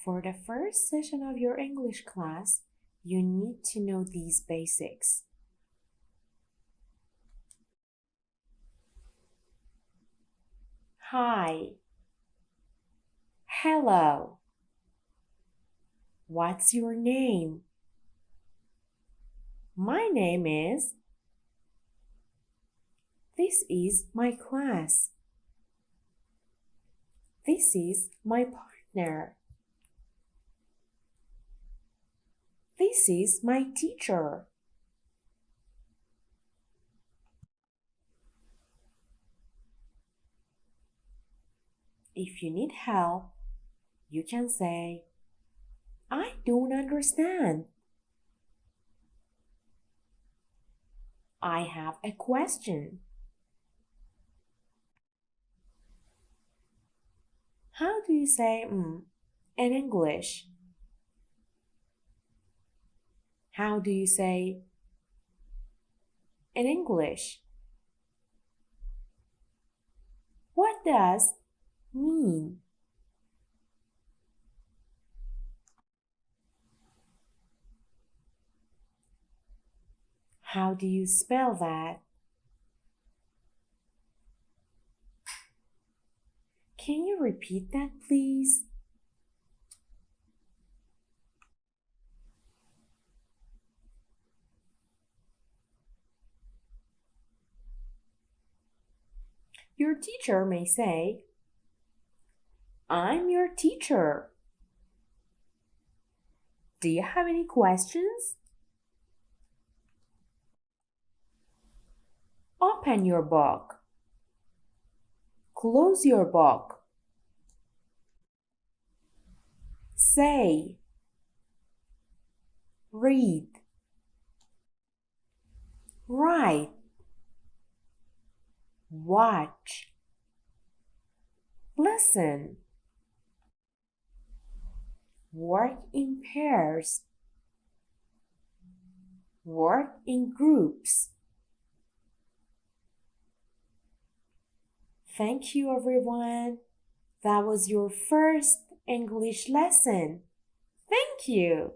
For the first session of your English class, you need to know these basics. Hi. Hello. What's your name? My name is. This is my class. This is my partner. This is my teacher. If you need help, you can say, I don't understand. I have a question. How do you say in English? How do you say in English? What does mean? How do you spell that? Can you repeat that, please? Your teacher may say, I'm your teacher. Do you have any questions? Open your book. Close your book. Say. Read. Write. Watch. Listen. Work in pairs. Work in groups. Thank you, everyone. That was your first English lesson. Thank you.